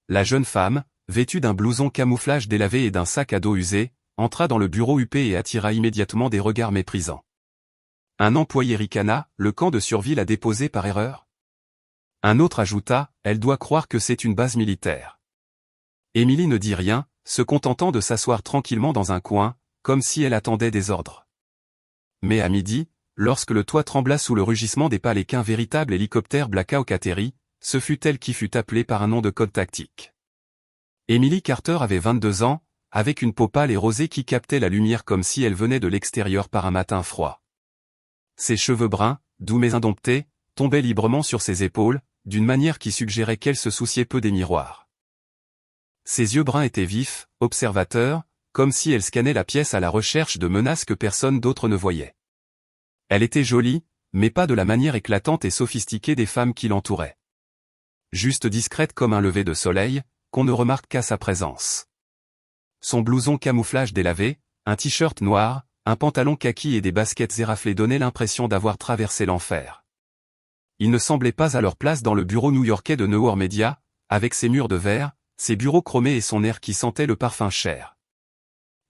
la jeune femme, vêtue d'un blouson camouflage délavé et d'un sac à dos usé, entra dans le bureau huppé et attira immédiatement des regards méprisants. Un employé ricana, le camp de survie l'a déposé par erreur. Un autre ajouta, elle doit croire que c'est une base militaire. Émilie ne dit rien, se contentant de s'asseoir tranquillement dans un coin, comme si elle attendait des ordres. Mais à midi, lorsque le toit trembla sous le rugissement des pales et qu'un véritable hélicoptère Black Hawk atterrit, ce fut elle qui fut appelée par un nom de code tactique. Emily Carter avait 22 ans, avec une peau pâle et rosée qui captait la lumière comme si elle venait de l'extérieur par un matin froid. Ses cheveux bruns, doux mais indomptés, tombaient librement sur ses épaules, d'une manière qui suggérait qu'elle se souciait peu des miroirs. Ses yeux bruns étaient vifs, observateurs, comme si elle scannait la pièce à la recherche de menaces que personne d'autre ne voyait. Elle était jolie, mais pas de la manière éclatante et sophistiquée des femmes qui l'entouraient. Juste discrète comme un lever de soleil, qu'on ne remarque qu'à sa présence. Son blouson camouflage délavé, un t-shirt noir, un pantalon kaki et des baskets éraflées donnaient l'impression d'avoir traversé l'enfer. Ils ne semblaient pas à leur place dans le bureau new-yorkais de Newhart Media, avec ses murs de verre, ses bureaux chromés et son air qui sentait le parfum cher.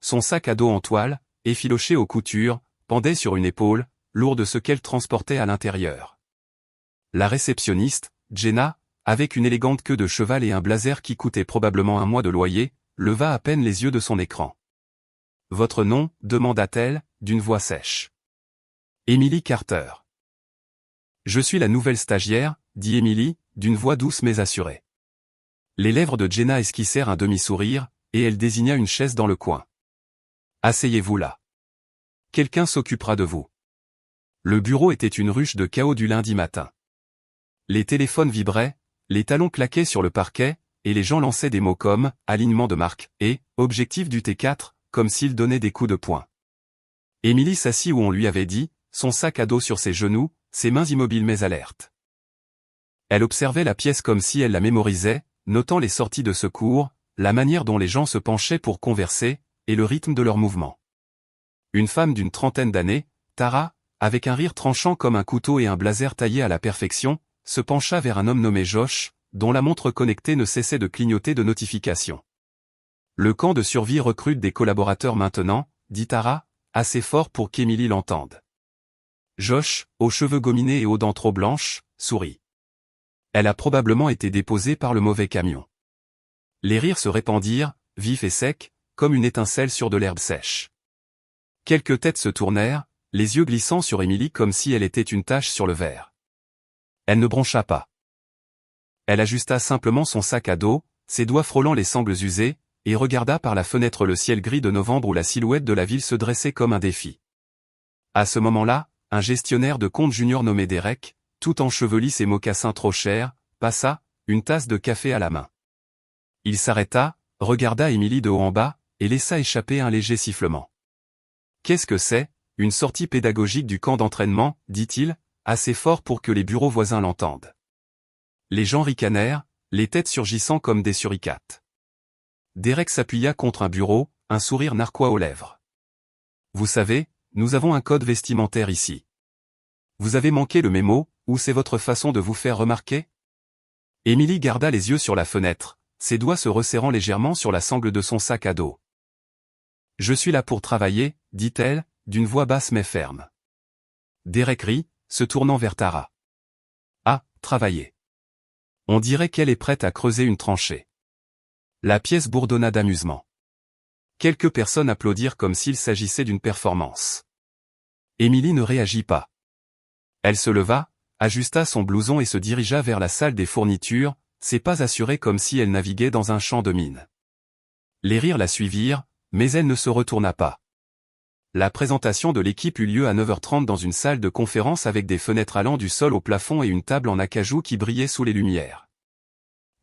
Son sac à dos en toile, effiloché aux coutures, pendait sur une épaule, lourd de ce qu'elle transportait à l'intérieur. La réceptionniste, Jenna, avec une élégante queue de cheval et un blazer qui coûtait probablement un mois de loyer, leva à peine les yeux de son écran. « Votre nom » demanda-t-elle, d'une voix sèche. « Emily Carter. »« Je suis la nouvelle stagiaire » dit Emily, d'une voix douce mais assurée. Les lèvres de Jenna esquissèrent un demi-sourire, et elle désigna une chaise dans le coin. « Asseyez-vous là. Quelqu'un s'occupera de vous. » Le bureau était une ruche de chaos du lundi matin. Les téléphones vibraient, les talons claquaient sur le parquet, et les gens lançaient des mots comme « alignement de marque » et « objectif du T4 », comme s'ils donnaient des coups de poing. Emily s'assit où on lui avait dit, son sac à dos sur ses genoux, ses mains immobiles mais alertes. Elle observait la pièce comme si elle la mémorisait, notant les sorties de secours, la manière dont les gens se penchaient pour converser, et le rythme de leurs mouvements. Une femme d'une trentaine d'années, Tara, avec un rire tranchant comme un couteau et un blazer taillé à la perfection, se pencha vers un homme nommé Josh, dont la montre connectée ne cessait de clignoter de notifications. « Le camp de survie recrute des collaborateurs maintenant » dit Tara, assez fort pour qu'Emily l'entende. Josh, aux cheveux gominés et aux dents trop blanches, sourit. Elle a probablement été déposée par le mauvais camion. Les rires se répandirent, vifs et secs, comme une étincelle sur de l'herbe sèche. Quelques têtes se tournèrent, les yeux glissant sur Emily comme si elle était une tache sur le verre. Elle ne broncha pas. Elle ajusta simplement son sac à dos, ses doigts frôlant les sangles usées, et regarda par la fenêtre le ciel gris de novembre où la silhouette de la ville se dressait comme un défi. À ce moment-là, un gestionnaire de compte junior nommé Derek, tout encheveli ses mocassins trop chers, passa, une tasse de café à la main. Il s'arrêta, regarda Emily de haut en bas, et laissa échapper un léger sifflement. « Qu'est-ce que c'est, une sortie pédagogique du camp d'entraînement » dit-il, assez fort pour que les bureaux voisins l'entendent. Les gens ricanèrent, les têtes surgissant comme des suricates. Derek s'appuya contre un bureau, un sourire narquois aux lèvres. « Vous savez, nous avons un code vestimentaire ici. Vous avez manqué le mémo, ou c'est votre façon de vous faire remarquer ?» Emily garda les yeux sur la fenêtre, ses doigts se resserrant légèrement sur la sangle de son sac à dos. « Je suis là pour travailler » dit-elle, d'une voix basse mais ferme. Derek rit, se tournant vers Tara. « Ah, travailler. On dirait qu'elle est prête à creuser une tranchée. » La pièce bourdonna d'amusement. Quelques personnes applaudirent comme s'il s'agissait d'une performance. Emily ne réagit pas. Elle se leva, ajusta son blouson et se dirigea vers la salle des fournitures, ses pas assurés comme si elle naviguait dans un champ de mines. Les rires la suivirent, mais elle ne se retourna pas. La présentation de l'équipe eut lieu à 9h30 dans une salle de conférence avec des fenêtres allant du sol au plafond et une table en acajou qui brillait sous les lumières.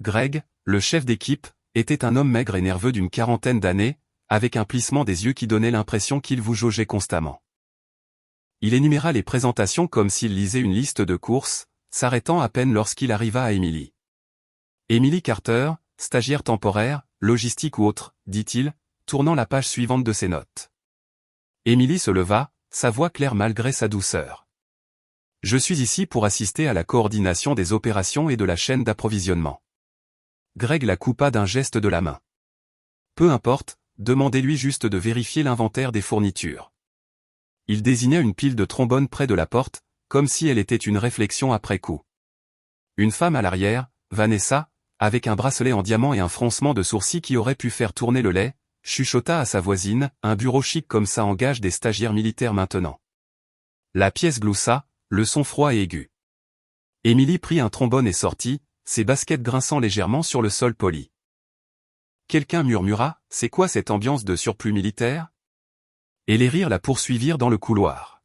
Greg, le chef d'équipe, était un homme maigre et nerveux d'une quarantaine d'années, avec un plissement des yeux qui donnait l'impression qu'il vous jaugeait constamment. Il énuméra les présentations comme s'il lisait une liste de courses, s'arrêtant à peine lorsqu'il arriva à Emily. « Emily Carter, stagiaire temporaire, logistique ou autre, » dit-il, tournant la page suivante de ses notes. Emily se leva, sa voix claire malgré sa douceur. « Je suis ici pour assister à la coordination des opérations et de la chaîne d'approvisionnement. Greg la coupa d'un geste de la main. Peu importe, demandez-lui juste de vérifier l'inventaire des fournitures. Il désigna une pile de trombones près de la porte, comme si elle était une réflexion après coup. Une femme à l'arrière, Vanessa, avec un bracelet en diamant et un froncement de sourcils qui aurait pu faire tourner le lait, chuchota à sa voisine, un bureau chic comme ça engage des stagiaires militaires maintenant. La pièce gloussa, le son froid et aigu. Émilie prit un trombone et sortit, ses baskets grinçant légèrement sur le sol poli. Quelqu'un murmura, « C'est quoi cette ambiance de surplus militaire ?» Et les rires la poursuivirent dans le couloir.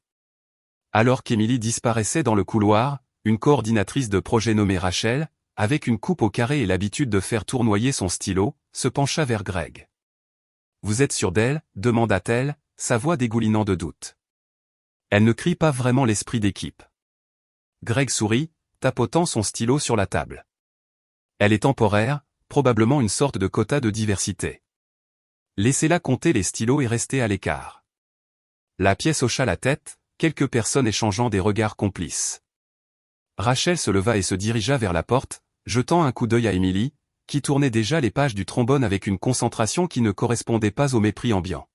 Alors qu'Émilie disparaissait dans le couloir, une coordinatrice de projet nommée Rachel, avec une coupe au carré et l'habitude de faire tournoyer son stylo, se pencha vers Greg. « Vous êtes sûr d'elle » demanda-t-elle, sa voix dégoulinant de doute. Elle ne crie pas vraiment l'esprit d'équipe. Greg sourit, tapotant son stylo sur la table. Elle est temporaire, probablement une sorte de quota de diversité. Laissez-la compter les stylos et rester à l'écart. La pièce hocha la tête, quelques personnes échangeant des regards complices. Rachel se leva et se dirigea vers la porte, jetant un coup d'œil à Émilie, qui tournait déjà les pages du trombone avec une concentration qui ne correspondait pas au mépris ambiant.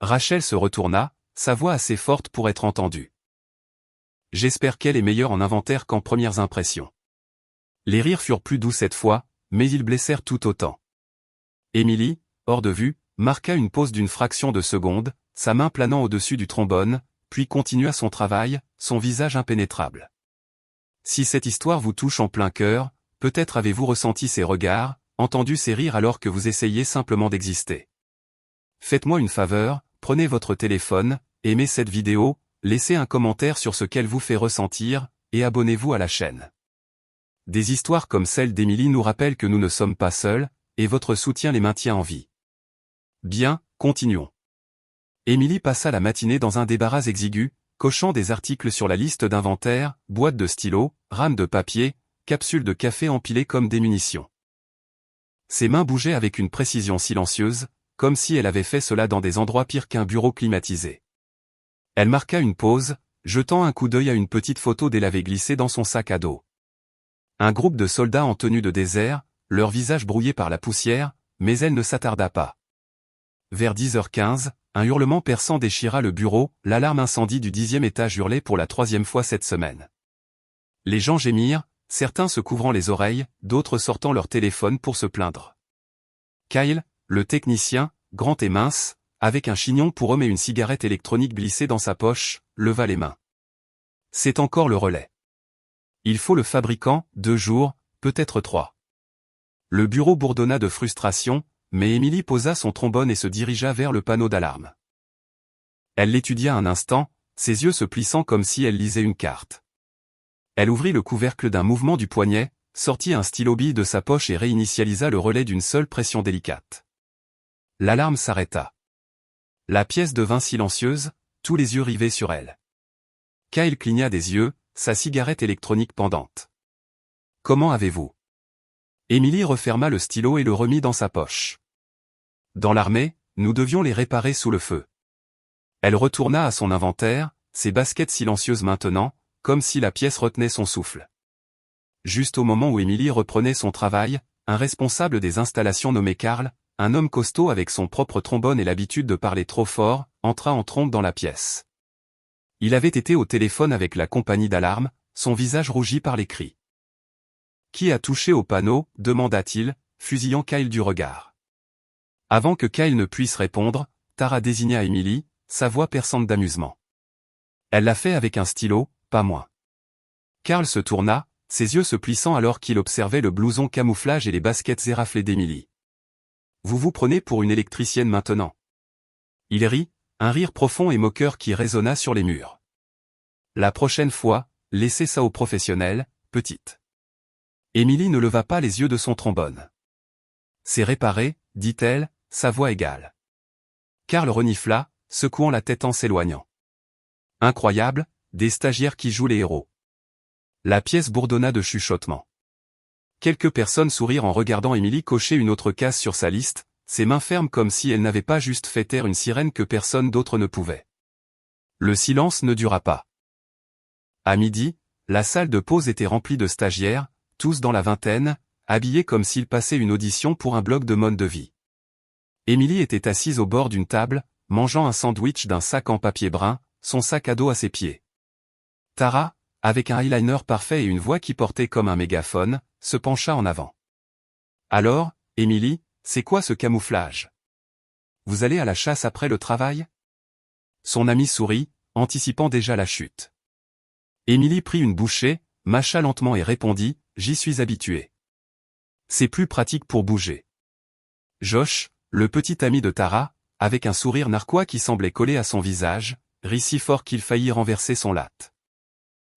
Rachel se retourna, sa voix assez forte pour être entendue. « J'espère qu'elle est meilleure en inventaire qu'en premières impressions. » Les rires furent plus doux cette fois, mais ils blessèrent tout autant. Émilie, hors de vue, marqua une pause d'une fraction de seconde, sa main planant au-dessus du trombone, puis continua son travail, son visage impénétrable. Si cette histoire vous touche en plein cœur, peut-être avez-vous ressenti ses regards, entendu ses rires alors que vous essayez simplement d'exister. Faites-moi une faveur, prenez votre téléphone, aimez cette vidéo, laissez un commentaire sur ce qu'elle vous fait ressentir, et abonnez-vous à la chaîne. Des histoires comme celle d'Émilie nous rappellent que nous ne sommes pas seuls, et votre soutien les maintient en vie. Bien, continuons. Émilie passa la matinée dans un débarras exigu, cochant des articles sur la liste d'inventaire, boîtes de stylos, rames de papier, capsules de café empilées comme des munitions. Ses mains bougeaient avec une précision silencieuse, comme si elle avait fait cela dans des endroits pires qu'un bureau climatisé. Elle marqua une pause, jetant un coup d'œil à une petite photo d'elle avait glissée dans son sac à dos. Un groupe de soldats en tenue de désert, leurs visages brouillés par la poussière, mais elle ne s'attarda pas. Vers 10h15, un hurlement perçant déchira le bureau, l'alarme incendie du 10e étage hurlait pour la 3e fois cette semaine. Les gens gémirent, certains se couvrant les oreilles, d'autres sortant leur téléphone pour se plaindre. Kyle, le technicien, grand et mince, avec un chignon pour homme et une cigarette électronique glissée dans sa poche, leva les mains. C'est encore le relais. Il faut le fabricant, 2 jours, peut-être 3. Le bureau bourdonna de frustration, mais Émilie posa son trombone et se dirigea vers le panneau d'alarme. Elle l'étudia un instant, ses yeux se plissant comme si elle lisait une carte. Elle ouvrit le couvercle d'un mouvement du poignet, sortit un stylo-bille de sa poche et réinitialisa le relais d'une seule pression délicate. L'alarme s'arrêta. La pièce devint silencieuse, tous les yeux rivés sur elle. Kyle cligna des yeux, sa cigarette électronique pendante. « Comment avez-vous » Émilie referma le stylo et le remit dans sa poche. Dans l'armée, nous devions les réparer sous le feu. Elle retourna à son inventaire, ses baskets silencieuses maintenant, comme si la pièce retenait son souffle. Juste au moment où Émilie reprenait son travail, un responsable des installations nommé Karl, un homme costaud avec son propre trombone et l'habitude de parler trop fort, entra en trombe dans la pièce. Il avait été au téléphone avec la compagnie d'alarme, son visage rougi par les cris. « Qui a touché au panneau » demanda-t-il, fusillant Kyle du regard. Avant que Kyle ne puisse répondre, Tara désigna Émilie, sa voix perçante d'amusement. Elle l'a fait avec un stylo, pas moins. Karl se tourna, ses yeux se plissant alors qu'il observait le blouson camouflage et les baskets éraflées d'Émilie. « Vous vous prenez pour une électricienne maintenant ?» Il rit, un rire profond et moqueur qui résonna sur les murs. « La prochaine fois, laissez ça aux professionnels, petite. » Émilie ne leva pas les yeux de son trombone. « C'est réparé, dit-elle, sa voix égale. » Karl renifla, secouant la tête en s'éloignant. « Incroyable, des stagiaires qui jouent les héros. » La pièce bourdonna de chuchotements. Quelques personnes sourirent en regardant Émilie cocher une autre case sur sa liste, ses mains fermes comme si elle n'avait pas juste fait taire une sirène que personne d'autre ne pouvait. Le silence ne dura pas. À midi, la salle de pause était remplie de stagiaires, tous dans la vingtaine, habillé comme s'il passait une audition pour un blog de mode de vie. Émilie était assise au bord d'une table, mangeant un sandwich d'un sac en papier brun, son sac à dos à ses pieds. Tara, avec un eyeliner parfait et une voix qui portait comme un mégaphone, se pencha en avant. « Alors, Émilie, c'est quoi ce camouflage? Vous allez à la chasse après le travail ?» Son ami sourit, anticipant déjà la chute. Émilie prit une bouchée, mâcha lentement et répondit, « J'y suis habituée. C'est plus pratique pour bouger. » Josh, le petit ami de Tara, avec un sourire narquois qui semblait coller à son visage, rit si fort qu'il faillit renverser son latte.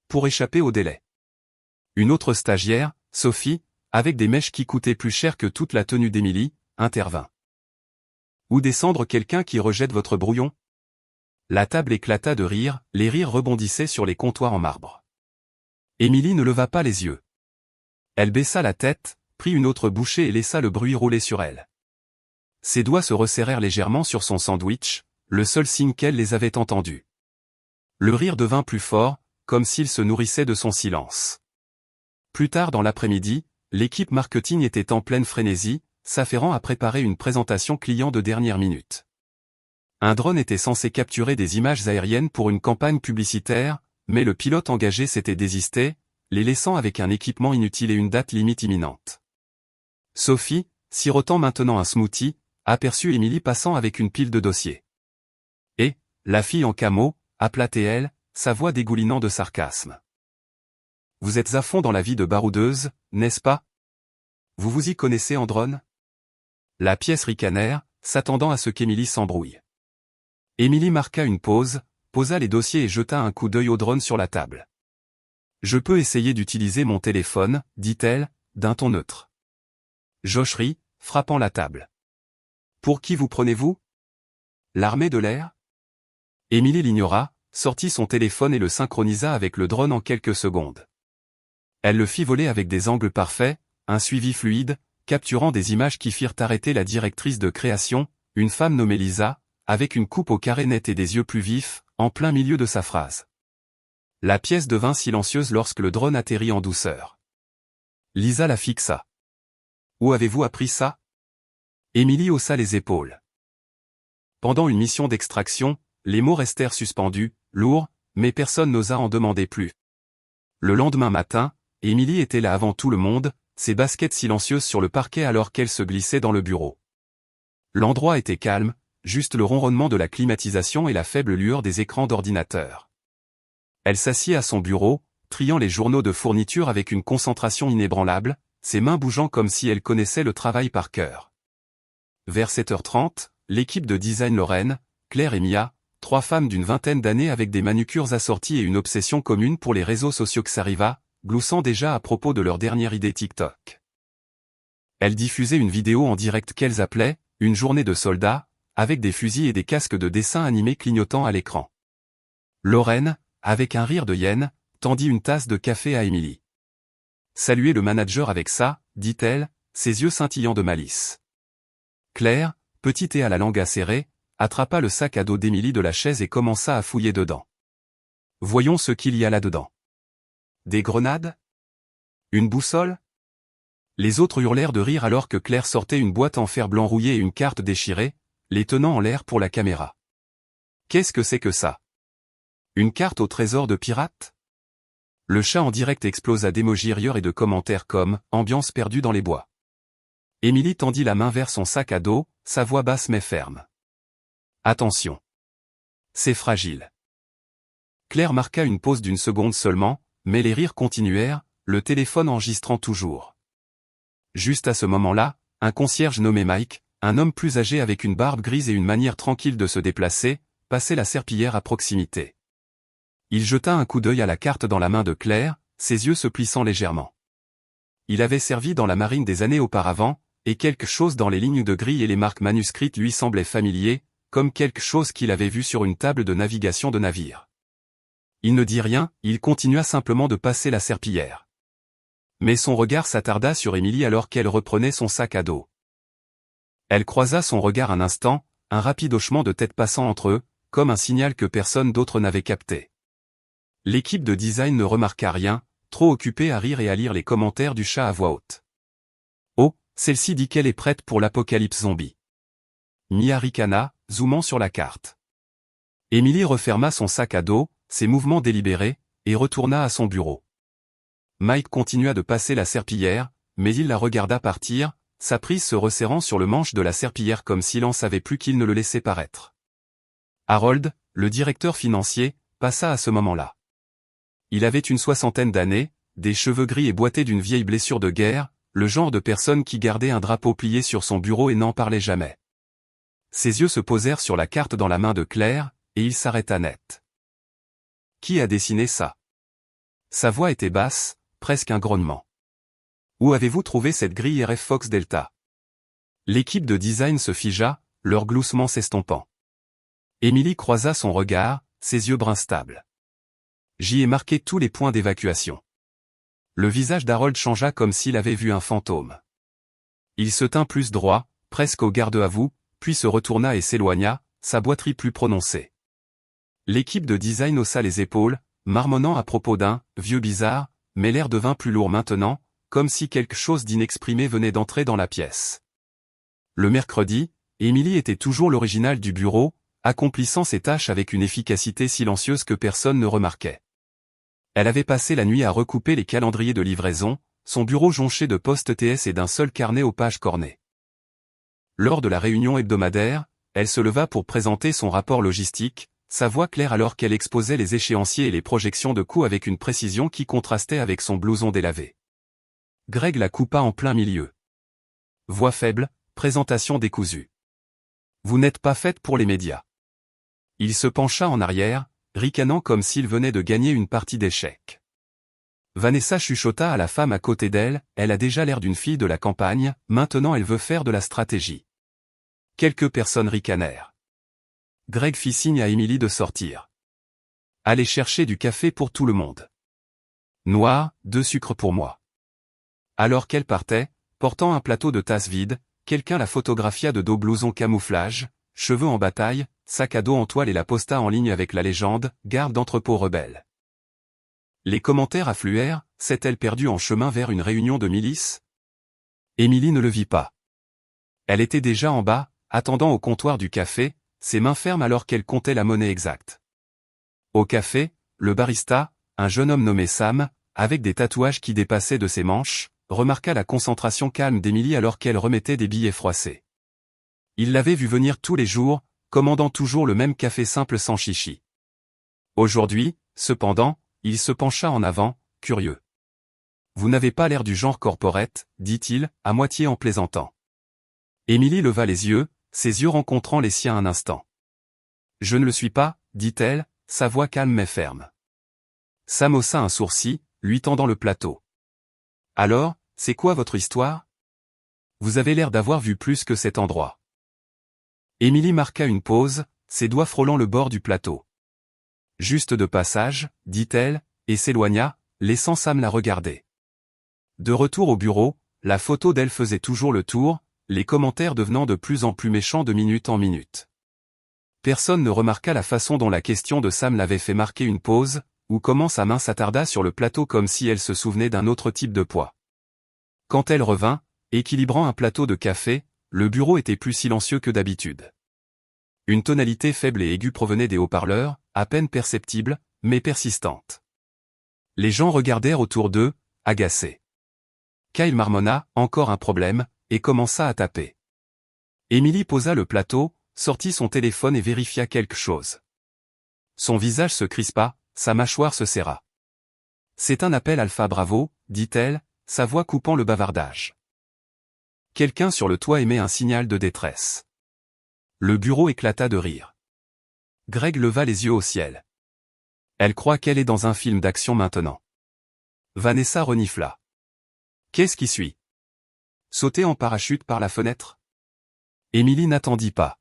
Pour échapper au délai. Une autre stagiaire, Sophie, avec des mèches qui coûtaient plus cher que toute la tenue d'Émilie, intervint. « Où descendre quelqu'un qui rejette votre brouillon ?» La table éclata de rire, les rires rebondissaient sur les comptoirs en marbre. Émilie ne leva pas les yeux. Elle baissa la tête, prit une autre bouchée et laissa le bruit rouler sur elle. Ses doigts se resserrèrent légèrement sur son sandwich, le seul signe qu'elle les avait entendus. Le rire devint plus fort, comme s'il se nourrissait de son silence. Plus tard dans l'après-midi, l'équipe marketing était en pleine frénésie, s'affairant à préparer une présentation client de dernière minute. Un drone était censé capturer des images aériennes pour une campagne publicitaire, mais le pilote engagé s'était désisté, les laissant avec un équipement inutile et une date limite imminente. Sophie, sirotant maintenant un smoothie, aperçut Émilie passant avec une pile de dossiers. « Et, la fille en camo » appela-t-elle, sa voix dégoulinant de sarcasme. « Vous êtes à fond dans la vie de baroudeuse, n'est-ce pas? Vous vous y connaissez en drone ?» La pièce ricanèrent, s'attendant à ce qu'Émilie s'embrouille. Émilie marqua une pause, posa les dossiers et jeta un coup d'œil au drone sur la table. « Je peux essayer d'utiliser mon téléphone, dit-elle, d'un ton neutre. » Josh rit, frappant la table. « Pour qui vous prenez-vous? L'armée de l'air ?» Émilie l'ignora, sortit son téléphone et le synchronisa avec le drone en quelques secondes. Elle le fit voler avec des angles parfaits, un suivi fluide, capturant des images qui firent arrêter la directrice de création, une femme nommée Lisa, avec une coupe au carré net et des yeux plus vifs, en plein milieu de sa phrase. La pièce devint silencieuse lorsque le drone atterrit en douceur. Lisa la fixa. « Où avez-vous appris ça ?» Émilie haussa les épaules. Pendant une mission d'extraction, les mots restèrent suspendus, lourds, mais personne n'osa en demander plus. Le lendemain matin, Émilie était là avant tout le monde, ses baskets silencieuses sur le parquet alors qu'elle se glissait dans le bureau. L'endroit était calme, juste le ronronnement de la climatisation et la faible lueur des écrans d'ordinateur. Elle s'assit à son bureau, triant les journaux de fourniture avec une concentration inébranlable, ses mains bougeant comme si elle connaissait le travail par cœur. Vers 7h30, l'équipe de design Lorraine, Claire et Mia, 3 femmes d'une vingtaine d'années avec des manucures assorties et une obsession commune pour les réseaux sociaux Xariva, gloussant déjà à propos de leur dernière idée TikTok. Elles diffusaient une vidéo en direct qu'elles appelaient « Une journée de soldats », avec des fusils et des casques de dessin animés clignotant à l'écran. Lorraine, avec un rire de hyène, tendit une tasse de café à Émilie. « Saluez le manager avec ça, dit-elle, ses yeux scintillant de malice. Claire, petite et à la langue acérée, attrapa le sac à dos d'Émilie de la chaise et commença à fouiller dedans. Voyons ce qu'il y a là-dedans. Des grenades? Une boussole? Les autres hurlèrent de rire alors que Claire sortait une boîte en fer blanc rouillé et une carte déchirée, les tenant en l'air pour la caméra. Qu'est-ce que c'est que ça? Une carte au trésor de pirates? Le chat en direct explosa d'émojis rieurs et de commentaires comme « Ambiance perdue dans les bois ». Émilie tendit la main vers son sac à dos, sa voix basse mais ferme. Attention. C'est fragile. Claire marqua une pause d'une seconde seulement, mais les rires continuèrent, le téléphone enregistrant toujours. Juste à ce moment-là, un concierge nommé Mike, un homme plus âgé avec une barbe grise et une manière tranquille de se déplacer, passait la serpillière à proximité. Il jeta un coup d'œil à la carte dans la main de Claire, ses yeux se plissant légèrement. Il avait servi dans la marine des années auparavant, et quelque chose dans les lignes de grille et les marques manuscrites lui semblait familier, comme quelque chose qu'il avait vu sur une table de navigation de navire. Il ne dit rien, il continua simplement de passer la serpillière. Mais son regard s'attarda sur Émilie alors qu'elle reprenait son sac à dos. Elle croisa son regard un instant, un rapide hochement de tête passant entre eux, comme un signal que personne d'autre n'avait capté. L'équipe de design ne remarqua rien, trop occupée à rire et à lire les commentaires du chat à voix haute. Celle-ci dit qu'elle est prête pour l'apocalypse zombie. Mia ricana, zoomant sur la carte. Emily referma son sac à dos, ses mouvements délibérés, et retourna à son bureau. Mike continua de passer la serpillière, mais il la regarda partir, sa prise se resserrant sur le manche de la serpillière comme s'il en savait plus qu'il ne le laissait paraître. Harold, le directeur financier, passa à ce moment-là. Il avait une soixantaine d'années, des cheveux gris et boités d'une vieille blessure de guerre, le genre de personne qui gardait un drapeau plié sur son bureau et n'en parlait jamais. Ses yeux se posèrent sur la carte dans la main de Claire, et il s'arrêta net. Qui a dessiné ça? Sa voix était basse, presque un grognement. Où avez-vous trouvé cette grille RF Fox Delta? L'équipe de design se figea, leur gloussement s'estompant. Emily croisa son regard, ses yeux brunstables. J'y ai marqué tous les points d'évacuation. Le visage d'Harold changea comme s'il avait vu un fantôme. Il se tint plus droit, presque au garde-à-vous, puis se retourna et s'éloigna, sa boiterie plus prononcée. L'équipe de design haussa les épaules, marmonnant à propos d'un « vieux bizarre », mais l'air devint plus lourd maintenant, comme si quelque chose d'inexprimé venait d'entrer dans la pièce. Le mercredi, Emily était toujours l'original du bureau, accomplissant ses tâches avec une efficacité silencieuse que personne ne remarquait. Elle avait passé la nuit à recouper les calendriers de livraison, son bureau jonché de postes TS et d'un seul carnet aux pages cornées. Lors de la réunion hebdomadaire, elle se leva pour présenter son rapport logistique, sa voix claire alors qu'elle exposait les échéanciers et les projections de coûts avec une précision qui contrastait avec son blouson délavé. Greg la coupa en plein milieu. Voix faible, présentation décousue. Vous n'êtes pas faite pour les médias. Il se pencha en arrière, ricanant comme s'il venait de gagner une partie d'échecs. Vanessa chuchota à la femme à côté d'elle, elle a déjà l'air d'une fille de la campagne, maintenant elle veut faire de la stratégie. Quelques personnes ricanèrent. Greg fit signe à Emily de sortir. Allez chercher du café pour tout le monde. Noir, 2 sucres pour moi. Alors qu'elle partait, portant un plateau de tasses vides, quelqu'un la photographia de dos blouson camouflage, cheveux en bataille, sac à dos en toile et la posta en ligne avec la légende « Garde d'entrepôt rebelle ». Les commentaires affluèrent, s'est-elle perdue en chemin vers une réunion de milices? Emily ne le vit pas. Elle était déjà en bas, attendant au comptoir du café, ses mains fermes alors qu'elle comptait la monnaie exacte. Au café, le barista, un jeune homme nommé Sam, avec des tatouages qui dépassaient de ses manches, remarqua la concentration calme d'Emily alors qu'elle remettait des billets froissés. Il l'avait vue venir tous les jours, commandant toujours le même café simple sans chichi. Aujourd'hui, cependant, il se pencha en avant, curieux. Vous n'avez pas l'air du genre corporate, dit-il, à moitié en plaisantant. Emily leva les yeux, ses yeux rencontrant les siens un instant. Je ne le suis pas, dit-elle, sa voix calme mais ferme. Sam haussa un sourcil, lui tendant le plateau. Alors, c'est quoi votre histoire? Vous avez l'air d'avoir vu plus que cet endroit. Emily marqua une pause, ses doigts frôlant le bord du plateau. Juste de passage, dit-elle, et s'éloigna, laissant Sam la regarder. De retour au bureau, la photo d'elle faisait toujours le tour, les commentaires devenant de plus en plus méchants de minute en minute. Personne ne remarqua la façon dont la question de Sam l'avait fait marquer une pause, ou comment sa main s'attarda sur le plateau comme si elle se souvenait d'un autre type de poids. Quand elle revint, équilibrant un plateau de café, le bureau était plus silencieux que d'habitude. Une tonalité faible et aiguë provenait des haut-parleurs, à peine perceptible, mais persistante. Les gens regardèrent autour d'eux, agacés. Kyle marmonna, encore un problème, et commença à taper. Emily posa le plateau, sortit son téléphone et vérifia quelque chose. Son visage se crispa, sa mâchoire se serra. C'est un appel Alpha Bravo, dit-elle, sa voix coupant le bavardage. Quelqu'un sur le toit émet un signal de détresse. Le bureau éclata de rire. Greg leva les yeux au ciel. Elle croit qu'elle est dans un film d'action maintenant. Vanessa renifla. Qu'est-ce qui suit? Sauter en parachute par la fenêtre? Emily n'attendit pas.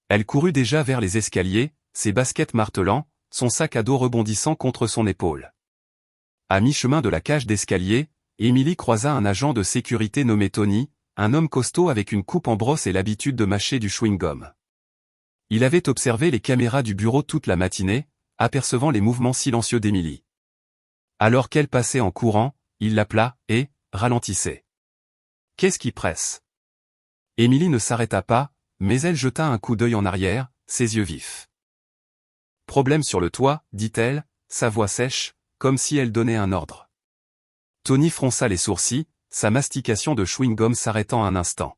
Elle courut déjà vers les escaliers, ses baskets martelant, son sac à dos rebondissant contre son épaule. À mi-chemin de la cage d'escalier, Emily croisa un agent de sécurité nommé Tony, un homme costaud avec une coupe en brosse et l'habitude de mâcher du chewing-gum. Il avait observé les caméras du bureau toute la matinée, apercevant les mouvements silencieux d'Emily. Alors qu'elle passait en courant, il l'appela, et ralentissait. Qu'est-ce qui presse? Émilie ne s'arrêta pas, mais elle jeta un coup d'œil en arrière, ses yeux vifs. Problème sur le toit, dit-elle, sa voix sèche, comme si elle donnait un ordre. Tony fronça les sourcils, sa mastication de chewing-gum s'arrêtant un instant.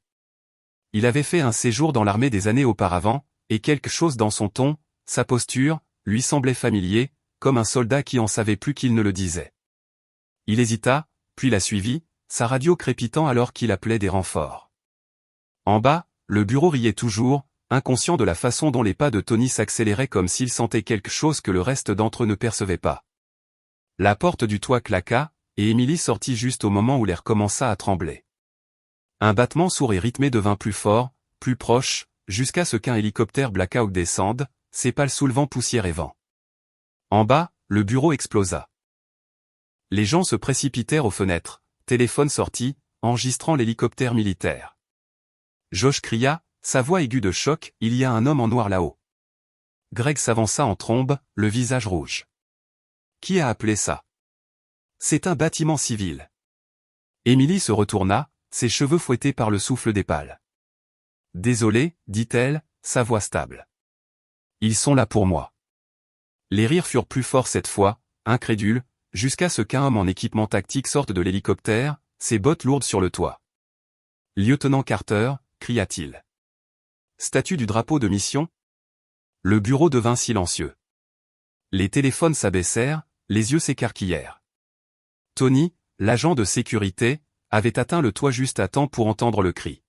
Il avait fait un séjour dans l'armée des années auparavant, et quelque chose dans son ton, sa posture, lui semblait familier, comme un soldat qui en savait plus qu'il ne le disait. Il hésita, puis la suivit, sa radio crépitant alors qu'il appelait des renforts. En bas, le bureau riait toujours, inconscient de la façon dont les pas de Tony s'accéléraient comme s'il sentait quelque chose que le reste d'entre eux ne percevait pas. La porte du toit claqua, et Émilie sortit juste au moment où l'air commença à trembler. Un battement sourd et rythmé devint plus fort, plus proche, jusqu'à ce qu'un hélicoptère Black Hawk descende, ses pales soulevant poussière et vent. En bas, le bureau explosa. Les gens se précipitèrent aux fenêtres, téléphone sorti, enregistrant l'hélicoptère militaire. Josh cria, sa voix aiguë de choc, « Il y a un homme en noir là-haut !» Greg s'avança en trombe, le visage rouge. « Qui a appelé ça? » « C'est un bâtiment civil. » Émilie se retourna, ses cheveux fouettés par le souffle des pales. « Désolé, dit-elle, sa voix stable. Ils sont là pour moi. » Les rires furent plus forts cette fois, incrédules, jusqu'à ce qu'un homme en équipement tactique sorte de l'hélicoptère, ses bottes lourdes sur le toit. « Lieutenant Carter » cria-t-il. « Statut du drapeau de mission ?» Le bureau devint silencieux. Les téléphones s'abaissèrent, les yeux s'écarquillèrent. Tony, l'agent de sécurité, avait atteint le toit juste à temps pour entendre le cri.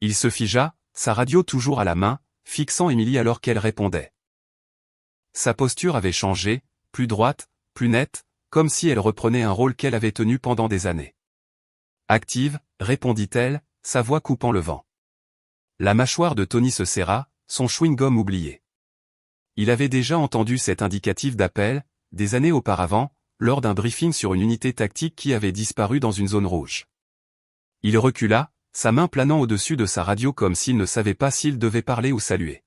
Il se figea, sa radio toujours à la main, fixant Émilie alors qu'elle répondait. Sa posture avait changé, plus droite, plus nette, comme si elle reprenait un rôle qu'elle avait tenu pendant des années. « Active », répondit-elle, sa voix coupant le vent. La mâchoire de Tony se serra, son chewing-gum oublié. Il avait déjà entendu cet indicatif d'appel, des années auparavant, lors d'un briefing sur une unité tactique qui avait disparu dans une zone rouge. Il recula, sa main planant au-dessus de sa radio comme s'il ne savait pas s'il devait parler ou saluer.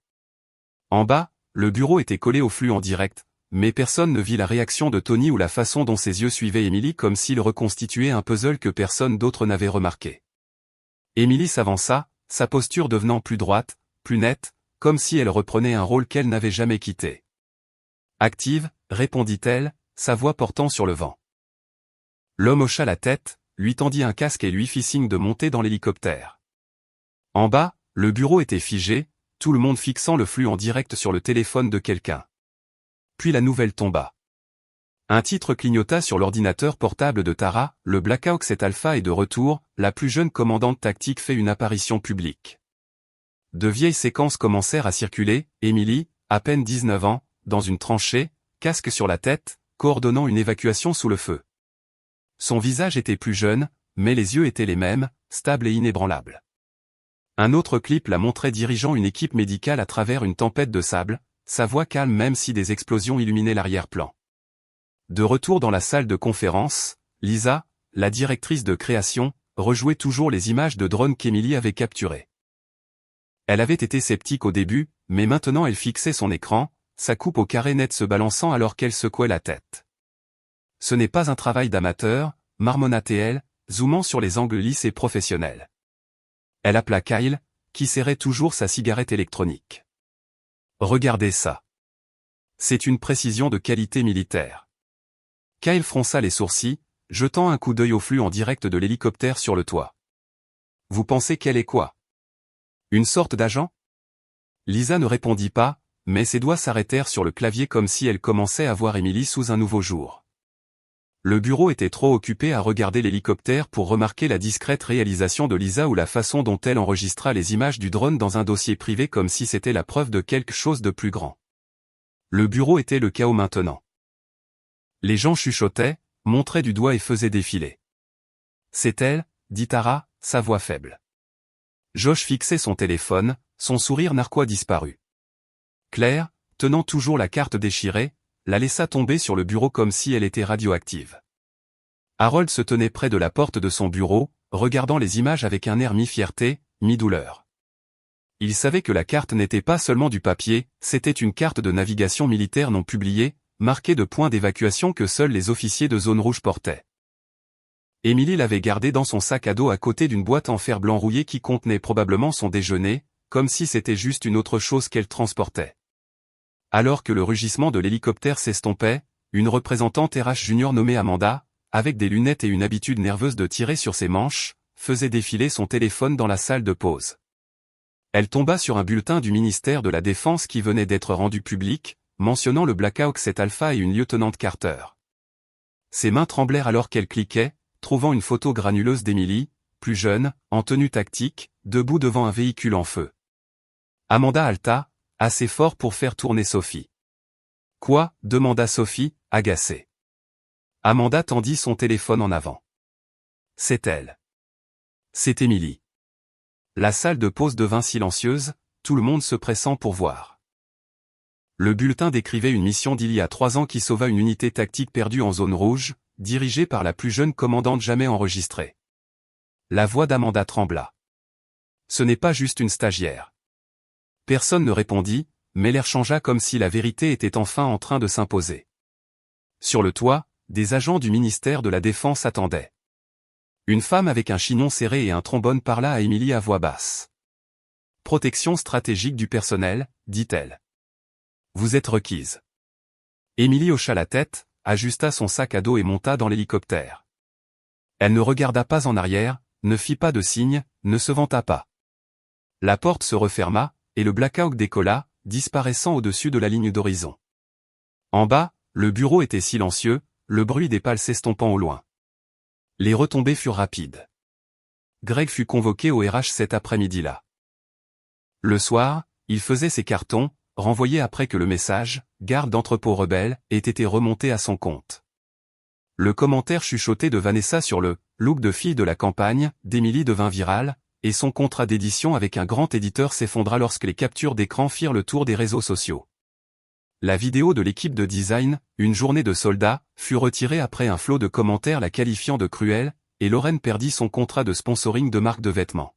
En bas, le bureau était collé au flux en direct, mais personne ne vit la réaction de Tony ou la façon dont ses yeux suivaient Émilie comme s'il reconstituait un puzzle que personne d'autre n'avait remarqué. Émilie s'avança, sa posture devenant plus droite, plus nette, comme si elle reprenait un rôle qu'elle n'avait jamais quitté. « Active », répondit-elle, sa voix portant sur le vent. L'homme hocha la tête, lui tendit un casque et lui fit signe de monter dans l'hélicoptère. En bas, le bureau était figé, tout le monde fixant le flux en direct sur le téléphone de quelqu'un. Puis la nouvelle tomba. Un titre clignota sur l'ordinateur portable de Tara, le Black Hawk 7 Alpha est de retour, la plus jeune commandante tactique fait une apparition publique. De vieilles séquences commencèrent à circuler, Émilie, à peine 19 ans, dans une tranchée, casque sur la tête, coordonnant une évacuation sous le feu. Son visage était plus jeune, mais les yeux étaient les mêmes, stables et inébranlables. Un autre clip la montrait dirigeant une équipe médicale à travers une tempête de sable, sa voix calme même si des explosions illuminaient l'arrière-plan. De retour dans la salle de conférence, Lisa, la directrice de création, rejouait toujours les images de drones qu'Émilie avait capturées. Elle avait été sceptique au début, mais maintenant elle fixait son écran, sa coupe au carré net se balançant alors qu'elle secouait la tête. Ce n'est pas un travail d'amateur, marmonna-t-elle, zoomant sur les angles lisses et professionnels. Elle appela Kyle, qui serrait toujours sa cigarette électronique. Regardez ça. C'est une précision de qualité militaire. Kyle fronça les sourcils, jetant un coup d'œil au flux en direct de l'hélicoptère sur le toit. Vous pensez qu'elle est quoi? Une sorte d'agent? Lisa ne répondit pas, mais ses doigts s'arrêtèrent sur le clavier comme si elle commençait à voir Émilie sous un nouveau jour. Le bureau était trop occupé à regarder l'hélicoptère pour remarquer la discrète réalisation de Lisa ou la façon dont elle enregistra les images du drone dans un dossier privé comme si c'était la preuve de quelque chose de plus grand. Le bureau était le chaos maintenant. Les gens chuchotaient, montraient du doigt et faisaient défiler. « C'est elle », dit Tara, sa voix faible. Josh fixait son téléphone, son sourire narquois disparut. Claire, tenant toujours la carte déchirée, la laissa tomber sur le bureau comme si elle était radioactive. Harold se tenait près de la porte de son bureau, regardant les images avec un air mi-fierté, mi-douleur. Il savait que la carte n'était pas seulement du papier, c'était une carte de navigation militaire non publiée, marquée de points d'évacuation que seuls les officiers de zone rouge portaient. Émilie l'avait gardé dans son sac à dos à côté d'une boîte en fer blanc rouillé qui contenait probablement son déjeuner, comme si c'était juste une autre chose qu'elle transportait. Alors que le rugissement de l'hélicoptère s'estompait, une représentante RH junior nommée Amanda, avec des lunettes et une habitude nerveuse de tirer sur ses manches, faisait défiler son téléphone dans la salle de pause. Elle tomba sur un bulletin du ministère de la Défense qui venait d'être rendu public, mentionnant le Black Hawk 7 Alpha et une lieutenant Carter. Ses mains tremblèrent alors qu'elle cliquait, trouvant une photo granuleuse d'Emily, plus jeune, en tenue tactique, debout devant un véhicule en feu. Amanda halta, assez fort pour faire tourner Sophie. « Quoi » demanda Sophie, agacée. Amanda tendit son téléphone en avant. « C'est elle. C'est Emily. » La salle de pause devint silencieuse, tout le monde se pressant pour voir. Le bulletin décrivait une mission d'il y a 3 ans qui sauva une unité tactique perdue en zone rouge, dirigée par la plus jeune commandante jamais enregistrée. La voix d'Amanda trembla. Ce n'est pas juste une stagiaire. Personne ne répondit, mais l'air changea comme si la vérité était enfin en train de s'imposer. Sur le toit, des agents du ministère de la Défense attendaient. Une femme avec un chignon serré et un trombone parla à Emily à voix basse. « Protection stratégique du personnel », dit-elle. « Vous êtes requise. » Emily hocha la tête, ajusta son sac à dos et monta dans l'hélicoptère. Elle ne regarda pas en arrière, ne fit pas de signe, ne se vanta pas. La porte se referma, et le Black Hawk décolla, disparaissant au-dessus de la ligne d'horizon. En bas, le bureau était silencieux, le bruit des pales s'estompant au loin. Les retombées furent rapides. Greg fut convoqué au RH cet après-midi-là. Le soir, il faisait ses cartons, renvoyés après que le message « Garde d'entrepôt rebelle » ait été remonté à son compte. Le commentaire chuchoté de Vanessa sur le « look de fille de la campagne » d'Emily devint viral, et son contrat d'édition avec un grand éditeur s'effondra lorsque les captures d'écran firent le tour des réseaux sociaux. La vidéo de l'équipe de design, une journée de soldats, fut retirée après un flot de commentaires la qualifiant de cruelle, et Lauren perdit son contrat de sponsoring de marque de vêtements.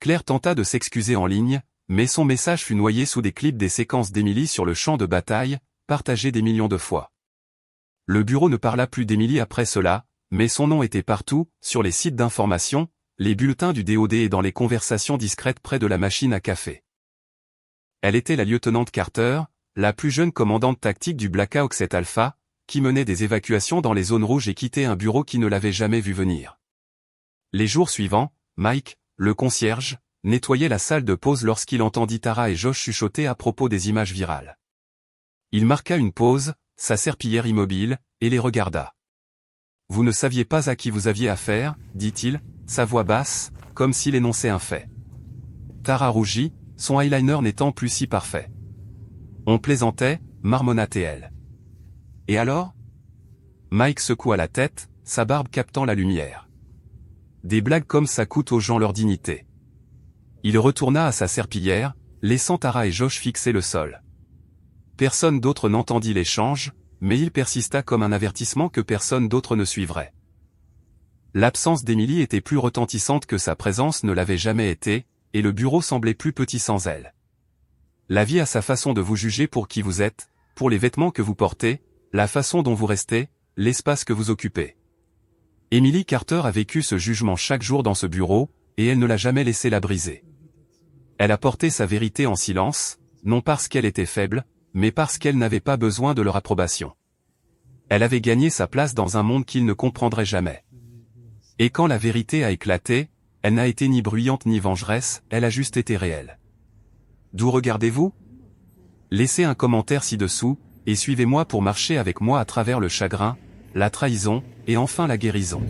Claire tenta de s'excuser en ligne, mais son message fut noyé sous des clips des séquences d'Emily sur le champ de bataille, partagés des millions de fois. Le bureau ne parla plus d'Emily après cela, mais son nom était partout, sur les sites d'information, les bulletins du DoD et dans les conversations discrètes près de la machine à café. Elle était la lieutenante Carter, la plus jeune commandante tactique du Black Hawk 7 Alpha, qui menait des évacuations dans les zones rouges et quittait un bureau qui ne l'avait jamais vu venir. Les jours suivants, Mike, le concierge, nettoyait la salle de pause lorsqu'il entendit Tara et Josh chuchoter à propos des images virales. Il marqua une pause, sa serpillière immobile, et les regarda. « Vous ne saviez pas à qui vous aviez affaire, » dit-il, sa voix basse, comme s'il énonçait un fait. Tara rougit, son eyeliner n'étant plus si parfait. « On plaisantait, marmonna-t-elle. « Et alors ?» Mike secoua la tête, sa barbe captant la lumière. « Des blagues comme ça coûtent aux gens leur dignité. » Il retourna à sa serpillière, laissant Tara et Josh fixer le sol. Personne d'autre n'entendit l'échange, mais il persista comme un avertissement que personne d'autre ne suivrait. L'absence d'Emily était plus retentissante que sa présence ne l'avait jamais été, et le bureau semblait plus petit sans elle. La vie a sa façon de vous juger pour qui vous êtes, pour les vêtements que vous portez, la façon dont vous restez, l'espace que vous occupez. Emily Carter a vécu ce jugement chaque jour dans ce bureau, et elle ne l'a jamais laissé la briser. Elle a porté sa vérité en silence, non parce qu'elle était faible, mais parce qu'elle n'avait pas besoin de leur approbation. Elle avait gagné sa place dans un monde qu'il ne comprendrait jamais. Et quand la vérité a éclaté, elle n'a été ni bruyante ni vengeresse, elle a juste été réelle. D'où regardez-vous ? Laissez un commentaire ci-dessous, et suivez-moi pour marcher avec moi à travers le chagrin, la trahison, et enfin la guérison.